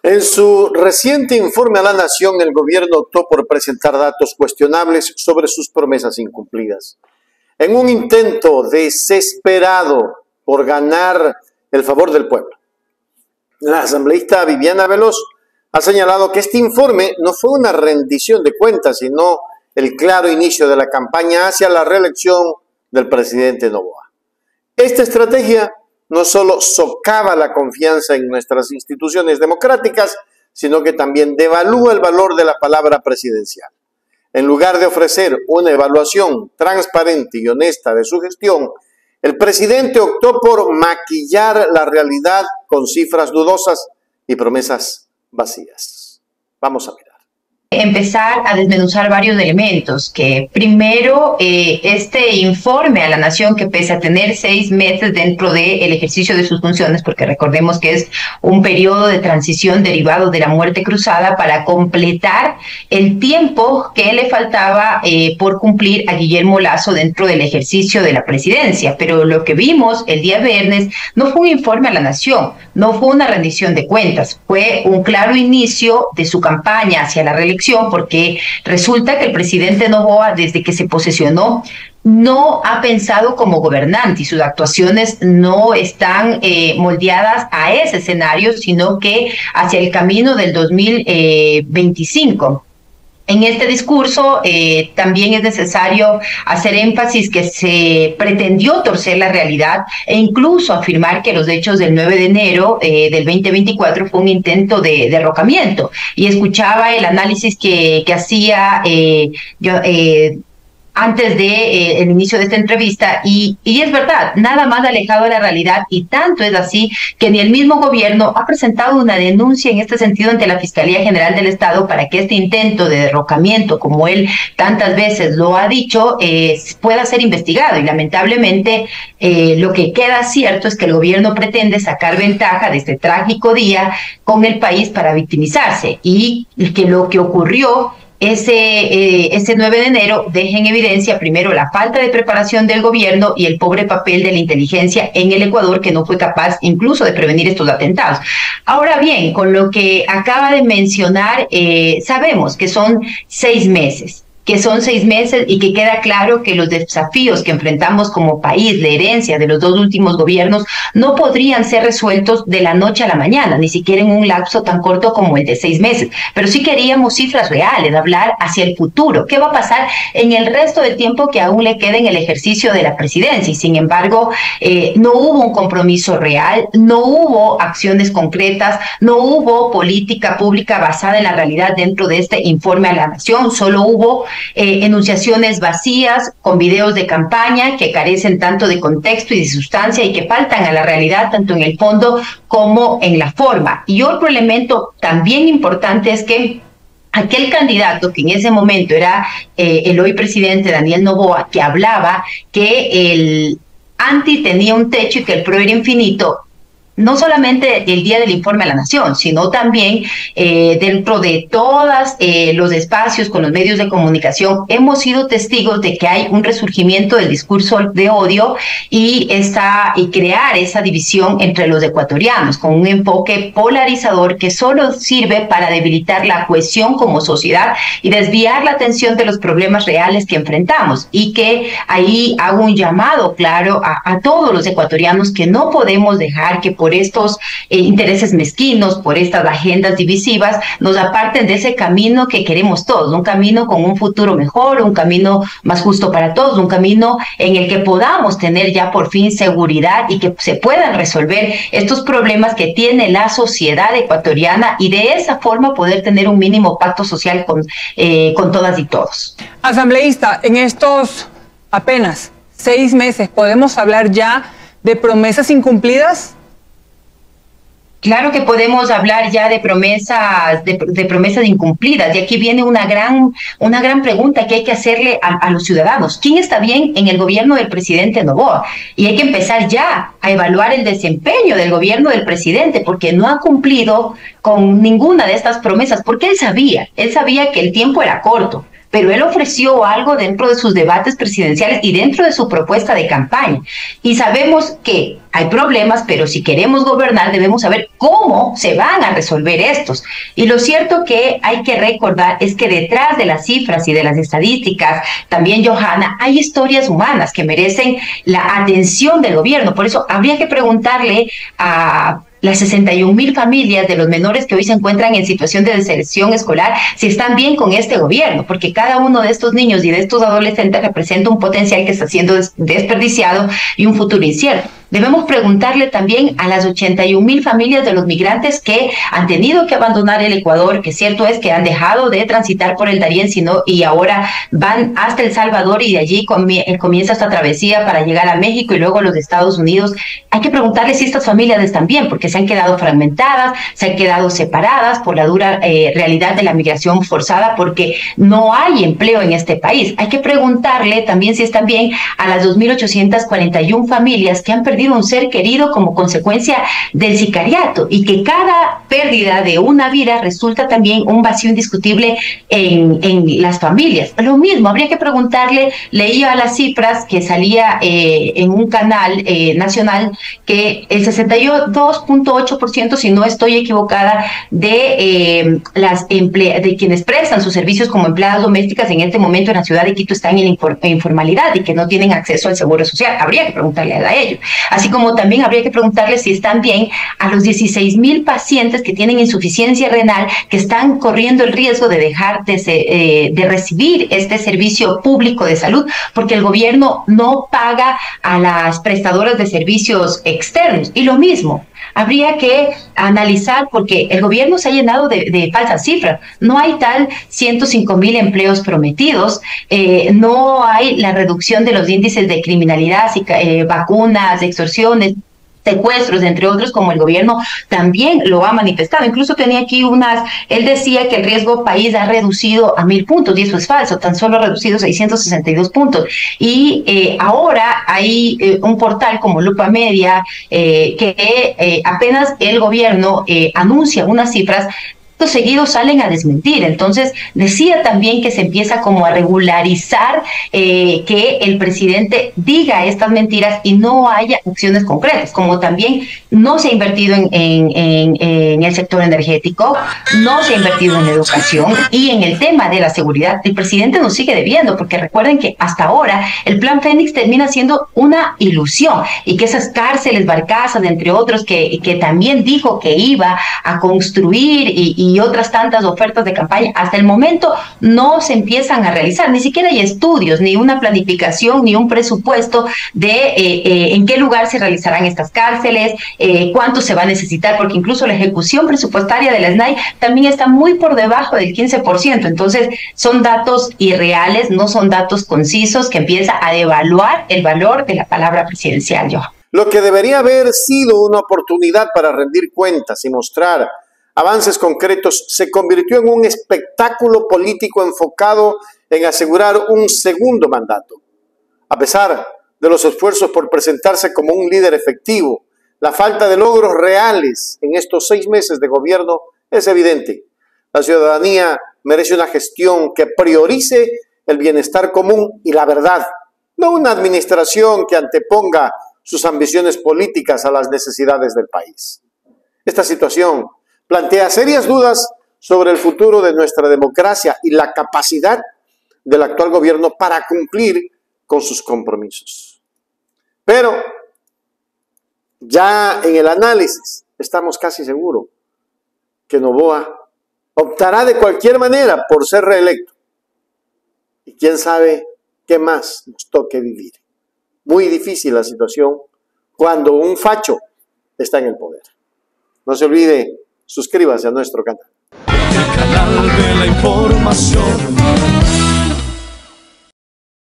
En su reciente informe a la Nación, el gobierno optó por presentar datos cuestionables sobre sus promesas incumplidas. En un intento desesperado por ganar el favor del pueblo, la asambleísta Viviana Veloz ha señalado que este informe no fue una rendición de cuentas, sino el claro inicio de la campaña hacia la reelección del presidente Noboa. Esta estrategia no solo socava la confianza en nuestras instituciones democráticas, sino que también devalúa el valor de la palabra presidencial. En lugar de ofrecer una evaluación transparente y honesta de su gestión, el presidente optó por maquillar la realidad con cifras dudosas y promesas vacías. Vamos a ver. Empezar a desmenuzar varios elementos, que primero este informe a la Nación, que pese a tener 6 meses dentro del ejercicio de sus funciones, porque recordemos que es un periodo de transición derivado de la muerte cruzada para completar el tiempo que le faltaba por cumplir a Guillermo Lasso dentro del ejercicio de la presidencia. Pero lo que vimos el día viernes no fue un informe a la Nación, no fue una rendición de cuentas, fue un claro inicio de su campaña hacia la reelección, porque resulta que el presidente Noboa, desde que se posesionó, no ha pensado como gobernante y sus actuaciones no están moldeadas a ese escenario, sino que hacia el camino del 2025. En este discurso también es necesario hacer énfasis que se pretendió torcer la realidad e incluso afirmar que los hechos del 9 de enero del 2024 fue un intento de derrocamiento. Y escuchaba el análisis que hacía antes de el inicio de esta entrevista, y es verdad, nada más alejado de la realidad, y tanto es así que ni el mismo gobierno ha presentado una denuncia en este sentido ante la Fiscalía General del Estado para que este intento de derrocamiento, como él tantas veces lo ha dicho, pueda ser investigado. Y lamentablemente lo que queda cierto es que el gobierno pretende sacar ventaja de este trágico día con el país para victimizarse, y que lo que ocurrió ese 9 de enero deja en evidencia primero la falta de preparación del gobierno y el pobre papel de la inteligencia en el Ecuador, que no fue capaz incluso de prevenir estos atentados. Ahora bien, con lo que acaba de mencionar, sabemos que son 6 meses. Y que queda claro que los desafíos que enfrentamos como país, la herencia de los 2 últimos gobiernos, no podrían ser resueltos de la noche a la mañana, ni siquiera en un lapso tan corto como el de 6 meses. Pero sí queríamos cifras reales, hablar hacia el futuro. ¿Qué va a pasar en el resto del tiempo que aún le queda en el ejercicio de la presidencia? Y sin embargo, no hubo un compromiso real, no hubo acciones concretas, no hubo política pública basada en la realidad dentro de este informe a la Nación. Solo hubo enunciaciones vacías con videos de campaña que carecen tanto de contexto y de sustancia y que faltan a la realidad tanto en el fondo como en la forma. Y otro elemento también importante es que aquel candidato que en ese momento era el hoy presidente Daniel Noboa, que hablaba que el anti tenía un techo y que el pro era infinito, no solamente el día del informe a la Nación, sino también dentro de todos los espacios con los medios de comunicación, hemos sido testigos de que hay un resurgimiento del discurso de odio y crear esa división entre los ecuatorianos, con un enfoque polarizador que solo sirve para debilitar la cohesión como sociedad y desviar la atención de los problemas reales que enfrentamos. Y que ahí hago un llamado claro a todos los ecuatorianos, que no podemos dejar que por estos intereses mezquinos, por estas agendas divisivas, nos aparten de ese camino que queremos todos, un camino con un futuro mejor, un camino más justo para todos, un camino en el que podamos tener ya por fin seguridad y que se puedan resolver estos problemas que tiene la sociedad ecuatoriana, y de esa forma poder tener un mínimo pacto social con todas y todos. Asambleísta, en estos apenas 6 meses, ¿podemos hablar ya de promesas incumplidas? Claro que podemos hablar ya de promesas incumplidas, y aquí viene una gran pregunta que hay que hacerle a los ciudadanos. ¿Quién está bien en el gobierno del presidente Noboa? Y hay que empezar ya a evaluar el desempeño del gobierno del presidente, porque no ha cumplido con ninguna de estas promesas, porque él sabía que el tiempo era corto. pero él ofreció algo dentro de sus debates presidenciales y dentro de su propuesta de campaña. Y sabemos que hay problemas, pero si queremos gobernar debemos saber cómo se van a resolver estos. Y lo cierto que hay que recordar es que detrás de las cifras y de las estadísticas, también, Johanna, hay historias humanas que merecen la atención del gobierno. Por eso habría que preguntarle a las 61,000 familias de los menores que hoy se encuentran en situación de deserción escolar, si están bien con este gobierno, porque cada uno de estos niños y de estos adolescentes representa un potencial que está siendo desperdiciado y un futuro incierto. Debemos preguntarle también a las 81,000 familias de los migrantes que han tenido que abandonar el Ecuador, que cierto es que han dejado de transitar por el Darién, y ahora van hasta El Salvador y de allí comienza esta travesía para llegar a México y luego a los Estados Unidos. Hay que preguntarle si estas familias están bien, porque se han quedado fragmentadas, se han quedado separadas por la dura realidad de la migración forzada, porque no hay empleo en este país. Hay que preguntarle también si están bien a las 2,841 familias que han perdido un ser querido como consecuencia del sicariato, y que cada pérdida de una vida resulta también un vacío indiscutible en las familias. Lo mismo, habría que preguntarle, leía las cifras que salía en un canal nacional, que el 62.8%, si no estoy equivocada, de quienes prestan sus servicios como empleadas domésticas en este momento en la ciudad de Quito están en informalidad y que no tienen acceso al seguro social. Habría que preguntarle a ellos. Así como también habría que preguntarle si están bien a los 16,000 pacientes que tienen insuficiencia renal, que están corriendo el riesgo de dejar de recibir este servicio público de salud, porque el gobierno no paga a las prestadoras de servicios externos. Y lo mismo, habría que analizar, porque el gobierno se ha llenado de falsas cifras. No hay tal 105,000 empleos prometidos, no hay la reducción de los índices de criminalidad, vacunas, extorsiones, secuestros, entre otros, como el gobierno también lo ha manifestado. Incluso tenía aquí él decía que el riesgo país ha reducido a 1,000 puntos, y eso es falso, tan solo ha reducido 662 puntos. Y ahora hay un portal como Lupa Media, que apenas el gobierno anuncia unas cifras, seguidos salen a desmentir. Entonces decía también que se empieza como a regularizar que el presidente diga estas mentiras y no haya acciones concretas, como también no se ha invertido en el sector energético, no se ha invertido en educación, y en el tema de la seguridad el presidente nos sigue debiendo, porque recuerden que hasta ahora el Plan Fénix termina siendo una ilusión, y que esas cárceles, barcazas, entre otros, que también dijo que iba a construir y otras tantas ofertas de campaña, hasta el momento no se empiezan a realizar. Ni siquiera hay estudios, ni una planificación, ni un presupuesto de en qué lugar se realizarán estas cárceles, cuánto se va a necesitar, porque incluso la ejecución presupuestaria de la SNAI también está muy por debajo del 15%. Entonces son datos irreales, no son datos concisos, que empieza a devaluar el valor de la palabra presidencial. Lo que debería haber sido una oportunidad para rendir cuentas y mostrar avances concretos se convirtió en un espectáculo político enfocado en asegurar un segundo mandato. A pesar de los esfuerzos por presentarse como un líder efectivo, la falta de logros reales en estos 6 meses de gobierno es evidente. La ciudadanía merece una gestión que priorice el bienestar común y la verdad, no una administración que anteponga sus ambiciones políticas a las necesidades del país. Esta situación plantea serias dudas sobre el futuro de nuestra democracia y la capacidad del actual gobierno para cumplir con sus compromisos. Pero ya en el análisis estamos casi seguros que Noboa optará de cualquier manera por ser reelecto. Y quién sabe qué más nos toque vivir. Muy difícil la situación cuando un facho está en el poder. No se olvide, suscríbase a nuestro canal. El canal de la información.